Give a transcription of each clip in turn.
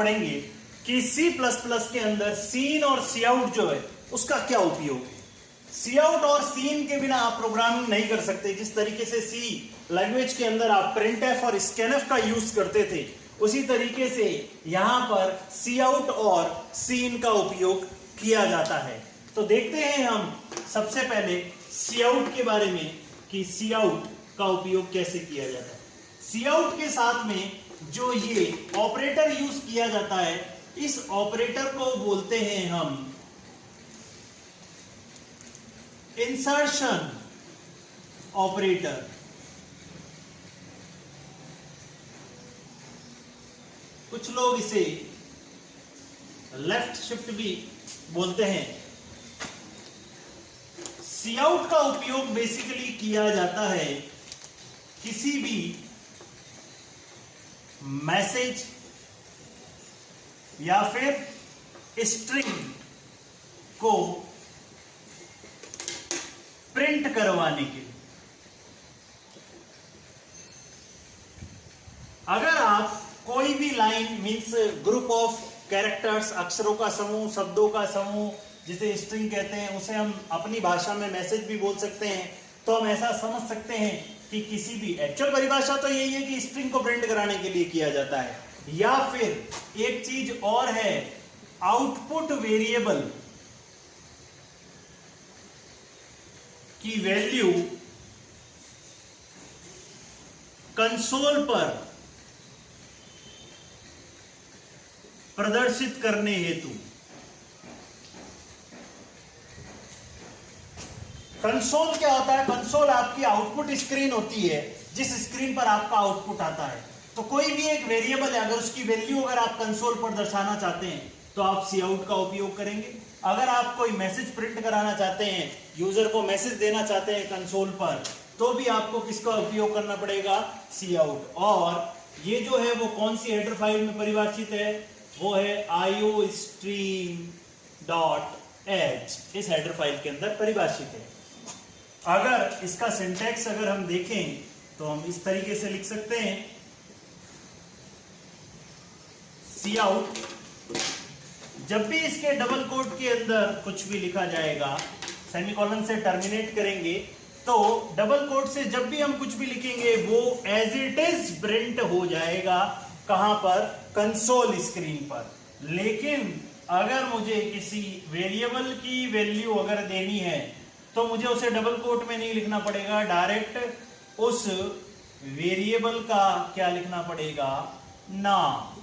पढ़ेंगे कि C++ के अंदर सीन और सी आउट जो है उसका क्या उपयोग है। सी आउट और सीन के बिना आप प्रोग्रामिंग नहीं कर सकते। जिस तरीके से सी लैंग्वेज के अंदर आप printf और scanf का यूज करते थे, उसी तरीके से यहां पर सी आउट और सीन का उपयोग किया जाता है। तो देखते हैं हम सबसे पहले सी आउट के बारे में कि सी आउट का उपयोग कैसे किया जाता है। सी आउट के साथ में जो ये ऑपरेटर यूज किया जाता है, इस ऑपरेटर को बोलते हैं हम इंसर्शन ऑपरेटर। कुछ लोग इसे लेफ्ट शिफ्ट भी बोलते हैं। सी आउट का उपयोग बेसिकली किया जाता है किसी भी मैसेज या फिर स्ट्रिंग को प्रिंट करवाने के लिए। अगर आप कोई भी line means group of characters, अक्षरों का समूह, शब्दों का समूह, जिसे स्ट्रिंग कहते हैं, उसे हम अपनी भाषा में मैसेज भी बोल सकते हैं। तो हम ऐसा समझ सकते हैं कि किसी भी एक्चुअल परिभाषा तो यही है कि स्ट्रिंग को प्रिंट कराने के लिए किया जाता है। या फिर एक चीज और है, आउटपुट वेरिएबल की वैल्यू कंसोल पर प्रदर्शित करने हेतु। कंसोल क्या होता है? कंसोल आपकी आउटपुट स्क्रीन होती है, जिस स्क्रीन पर आपका आउटपुट आता है। तो कोई भी एक वेरिएबल है, अगर उसकी वैल्यू अगर आप कंसोल पर दर्शाना चाहते हैं तो आप सी आउट का उपयोग करेंगे। अगर आप कोई मैसेज प्रिंट कराना चाहते हैं, यूजर को मैसेज देना चाहते हैं कंसोल पर, तो भी आपको किसका उपयोग करना पड़ेगा? सी आउट। और ये जो है वो कौन सी हेडर फाइल में परिभाषित है? वो है iostream.h। इस हेडर फाइल के अंदर परिभाषित है। अगर इसका सिंटैक्स अगर हम देखें तो हम इस तरीके से लिख सकते हैं, सी आउट। जब भी इसके डबल कोट के अंदर कुछ भी लिखा जाएगा, सेमीकोलन से टर्मिनेट करेंगे, तो डबल कोट से जब भी हम कुछ भी लिखेंगे वो एज इट इज प्रिंट हो जाएगा। कहां पर? कंसोल स्क्रीन पर। लेकिन अगर मुझे किसी वेरिएबल की वैल्यू अगर देनी है तो मुझे उसे डबल कोट में नहीं लिखना पड़ेगा, डायरेक्ट उस वेरिएबल का क्या लिखना पड़ेगा? नाम।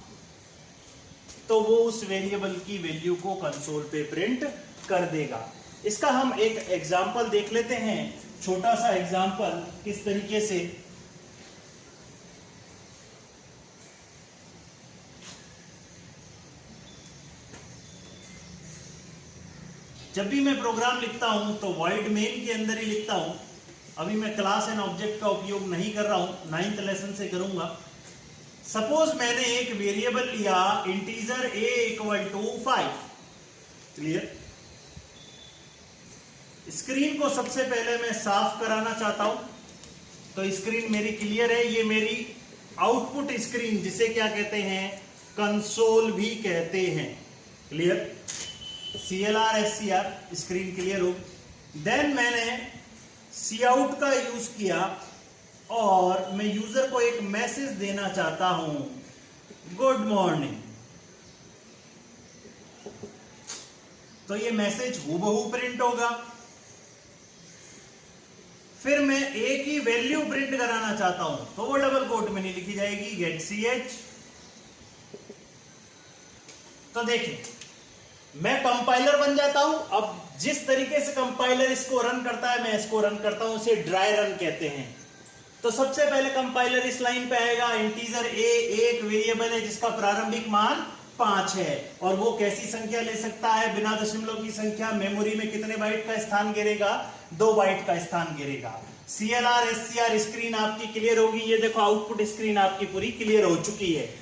तो वो उस वेरिएबल की वैल्यू को कंसोल पे प्रिंट कर देगा। इसका हम एक एग्जांपल देख लेते हैं, छोटा सा एग्जांपल किस तरीके से। जब भी मैं प्रोग्राम लिखता हूं तो वॉइड मेन के अंदर ही लिखता हूं। अभी मैं क्लास एंड ऑब्जेक्ट का उपयोग नहीं कर रहा हूं, 9th लेसन से करूंगा। सपोज मैंने एक वेरिएबल लिया इंटीजर a = 5। क्लियर? स्क्रीन को सबसे पहले मैं साफ कराना चाहता हूं, तो स्क्रीन मेरी क्लियर है। ये मेरी आउटपुट स्क्रीन, जिसे क्या कहते हैं? कंसोल भी कहते हैं। Clear? CLR SCR, screen clear हो। देन मैंने सी आउट का यूज किया और मैं यूजर को एक मैसेज देना चाहता हूं, गुड मॉर्निंग। तो ये मैसेज हूबहू प्रिंट होगा। फिर मैं ए की वैल्यू प्रिंट कराना चाहता हूं तो वो डबल कोट में नहीं लिखी जाएगी, गेट ch। तो देखिए, मैं कंपाइलर बन जाता हूं। अब जिस तरीके से कंपाइलर इसको रन करता है, मैं इसको रन करता हूं, इसे ड्राई रन कहते हैं। तो सबसे पहले कंपाइलर इस लाइन पे आएगा, इंटीजर a एक वेरिएबल है जिसका प्रारंभिक मान 5 है, और वो कैसी संख्या ले सकता है? बिना दशमलव की संख्या। मेमोरी में कितने बाइट का स्थान घेरेगा? 2 बाइट का स्थान घेरेगा। CLR SCR स्क्रीन आपकी क्लियर होगी। ये देखो, आउटपुट स्क्रीन आपकी पूरी क्लियर हो चुकी है।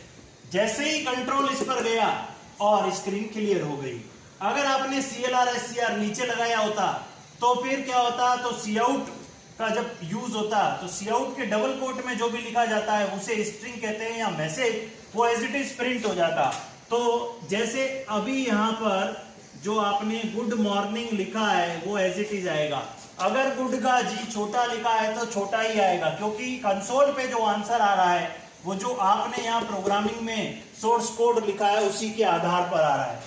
जैसे ही कंट्रोल इस पर गया और स्क्रीन क्लियर हो गई। अगर आपने CLR SCR नीचे लगाया होता तो फिर क्या होता? तो सी आउट का जब यूज होता तो सी आउट के डबल कोट में जो भी लिखा जाता है उसे स्ट्रिंग कहते हैं या मैसेज, वो एज इट इज प्रिंट हो जाता। तो तो जैसे अभी यहां पर जो आपने गुड मॉर्निंग लिखा है वो एज इट इज आएगा। अगर गुड का जी छोटा लिखा है तो छोटा ही आएगा, क्योंकि कंसोल पे जो आंसर आ रहा है वो जो आपने यहाँ प्रोग्रामिंग में सोर्स कोड लिखा है उसी के आधार पर आ रहा है।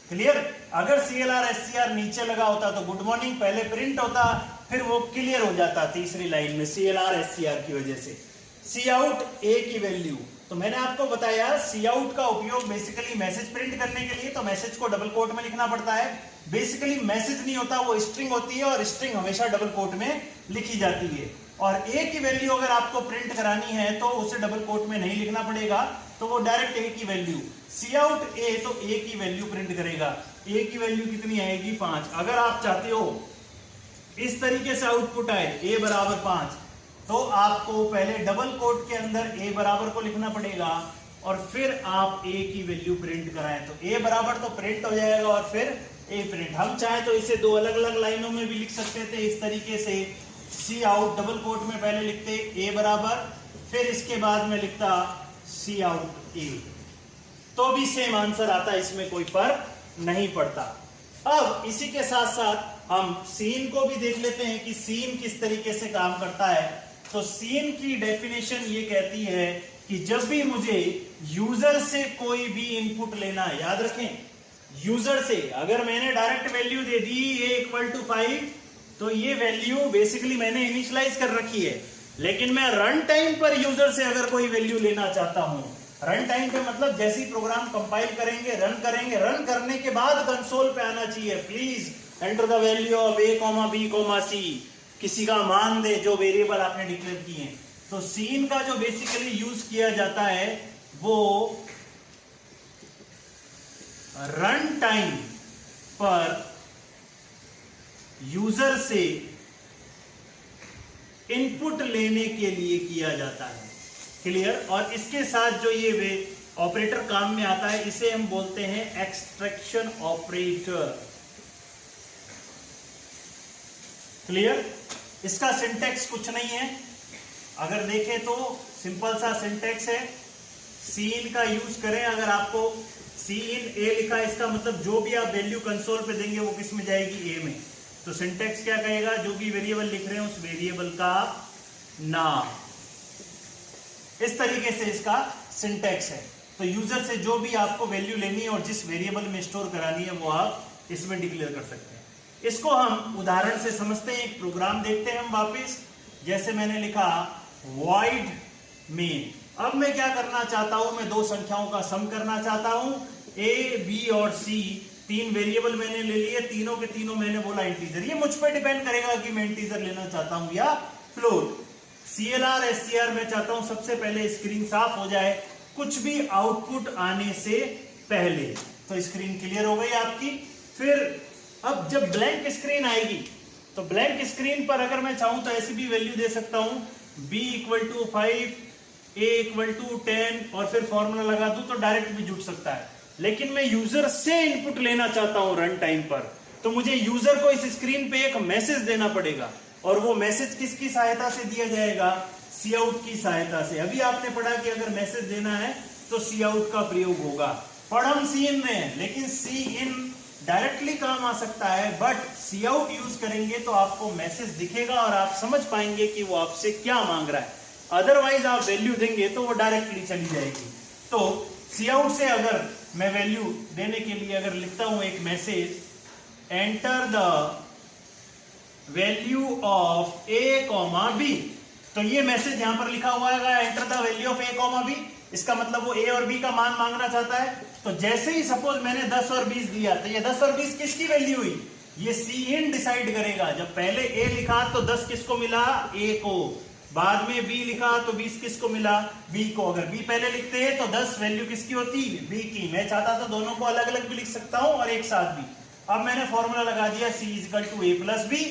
क्लियर? अगर CLR SCR नीचे लगा होता तो गुड मॉर्निंग पहले प्रिंट होता, फिर वो क्लियर हो जाता तीसरी लाइन में CLR SCR की वजह से। सी आउट ए की वैल्यू, तो मैंने आपको बताया सी आउट का उपयोग बेसिकली मैसेज प्रिंट करने के लिए, तो मैसेज को डबल कोट में लिखना पड़ता है। बेसिकली मैसेज नहीं होता, वो स्ट्रिंग होती है और स्ट्रिंग हमेशा डबल कोट में लिखी जाती है। और ए की वैल्यू अगर आपको प्रिंट करानी है तो उसे डबल कोट में नहीं लिखना पड़ेगा, तो वो डायरेक्ट ए की वैल्यू सी आउट ए, तो ए की वैल्यू प्रिंट करेगा। ए की वैल्यू कितनी आएगी? 5। अगर आप चाहते हो इस तरीके से आउटपुट आए ए बराबर 5, तो आपको पहले डबल कोट के अंदर ए बराबर को लिखना पड़ेगा और फिर आप ए की वैल्यू प्रिंट कराएं, तो ए बराबर तो प्रिंट हो जाएगा और फिर ए प्रिंट। हम चाहे तो इसे दो अलग अलग लाइनों में भी लिख सकते थे इस तरीके से, सी आउट डबल कोट में पहले लिखते ए बराबर, फिर इसके बाद में लिखता सी आउट ए, तो भी सेम आंसर आता, इसमें कोई फर्क नहीं पड़ता। अब इसी के साथ साथ हम सीन को भी देख लेते हैं कि सीन किस तरीके से काम करता है। तो सीन की डेफिनेशन ये कहती है कि जब भी मुझे यूजर से कोई भी इनपुट लेना है, याद रखें यूजर से, अगर मैंने direct value they the a = 5, तो ये वैल्यू बेसिकली मैंने इनिशियलाइज कर रखी है, लेकिन मैं रन टाइम पर यूजर से अगर कोई वैल्यू लेना चाहता हूं, रन टाइम पे मतलब जैसे ही प्रोग्राम कंपाइल करेंगे, रन करने के बाद कंसोल पे आना चाहिए, please enter the value of a, b, c, किसी का मान दे जो वेरिएबल आपने डिक्लेयर किए हैं। तो सीन का जो बेसिकली यूज किया जाता है वो रन टाइम पर यूजर से इनपुट लेने के लिए किया जाता है। क्लियर? और इसके साथ जो ये वे ऑपरेटर काम में आता है, इसे हम बोलते हैं एक्सट्रैक्शन ऑपरेटर। क्लियर? इसका सिंटैक्स कुछ नहीं है, अगर देखें तो सिंपल सा सिंटैक्स है, सीन का यूज करें। अगर आपको सीन ए लिखा है, इसका मतलब जो भी आप वैल्यू कंसोल पे देंगे वो किस में जाएगी? ए में। तो सिंटैक्स क्या कहेगा? जो भी वेरिएबल लिख रहे हैं उस वेरिएबल का नाम, इस तरीके से इसका सिंटैक्स है। तो यूजर से जो भी आपको वैल्यू लेनी है और जिस वेरिएबल में स्टोर करानी है वो आप इसमें डिक्लेयर कर सकते हैं। इसको हम उदाहरण से समझते हैं, एक प्रोग्राम देखते हैं हम वापस। जैसे मैंने लिखा void main। अब मैं क्या करना चाहता हूं? मैं दो संख्याओं का सम करना चाहता हूं, a, b और c, तीन वेरिएबल मैंने ले लिए, तीनों के तीनों मैंने बोला इंटीजर। ये मुझ पर डिपेंड करेगा कि मैं इंटीजर लेना चाहता हूं या फ्लोट। CLR SCR मैं चाहता हूं सबसे पहले स्क्रीन साफ हो जाए, कुछ भी आउटपुट आने से पहले। तो स्क्रीन क्लियर हो गई आपकी। फिर अब जब ब्लैंक स्क्रीन आएगी, तो ब्लैंक स्क्रीन पर अगर मैं चाहूं तो ऐसी भी वैल्यू दे सकता हूं, b = 5, a = 10 और फिर फॉर्मूला लगा दूं तो डायरेक्ट भी जुड़ सकता है। लेकिन मैं यूजर से इनपुट लेना चाहता हूं रन टाइम पर, तो मुझे यूजर को इस स्क्रीन पे एक मैसेज देना पड़ेगा, और वो मैसेज किसकी सहायता से दिया जाएगा? सी आउट की सहायता से। अभी आपने पढ़ा कि अगर मैसेज देना है तो सी आउट का प्रयोग होगा। पढ़ हम सी इन में, लेकिन सी इन डायरेक्टली काम आ सकता है, बट सी आउट यूज करेंगे तो आपको मैसेज दिखेगा और आप समझ पाएंगे कि वो आपसे क्या मांग रहा है। अदरवाइज आप वैल्यू देंगे तो वो डायरेक्टली चली जाएगी। तो सी आउट से अगर मैं वैल्यू देने के लिए अगर लिखता हूं एक message, enter the value of a, b, तो ये मैसेज यहां पर लिखा हुआ है enter the value of a, b। इसका मतलब वो a और b का मान मांगना चाहता है। तो जैसे ही सपोज मैंने 10 और 20 दिया, तो ये 10 और 20 किसकी वैल्यू हुई? ये सी इन डिसाइड करेगा। जब पहले a लिखा तो 10 किसको मिला? a को। बाद में b लिखा तो 20 किसको मिला? b को। अगर b पहले लिखते हैं तो 10 वैल्यू किसकी होती? b की। मैं चाहता था दोनों को अलग अलग भी लिख सकता हूं और एक साथ भी। अब मैंने फॉर्मूला लगा दिया c = a + b,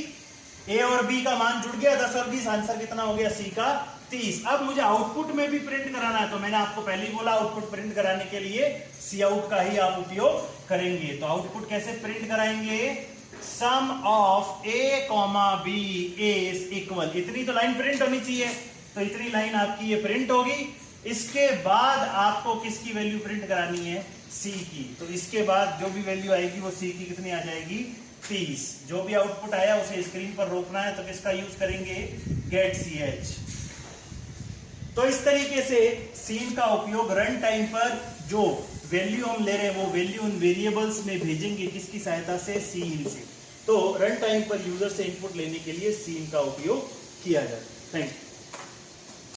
a और b का मान जुड़ गया 10 और 20, आंसर कितना हो गया? c का 30। अब मुझे आउटपुट में भी प्रिंट कराना है, तो मैंने आपको पहले ही बोला आउटपुट प्रिंट कराने के लिए सी आउट का ही आप उपयोग करेंगे। तो आउटपुट कैसे प्रिंट कराएंगे? Sum of a, b is equal, इतनी तो लाइन प्रिंट होनी चाहिए, तो इतनी लाइन आपकी ये प्रिंट होगी। इसके बाद आपको किसकी वैल्यू प्रिंट करानी है? सी की, तो इसके बाद जो भी वैल्यू आएगी वो सी की कितनी आ जाएगी 30। जो भी आउटपुट आया उसे स्क्रीन पर रोकना है, तो किसका यूज करेंगे गेट ch। तो इस तरीके से सीन का उपयोग रन टाइम पर जो वैल्यू हम ले रहे हैं वो वैल्यू उन वेरिएबल्स में भेजेंगे किसकी सहायता से, सीन से। तो रन टाइम पर यूजर से इनपुट लेने के लिए सीन का उपयोग किया जाता है। Thank you.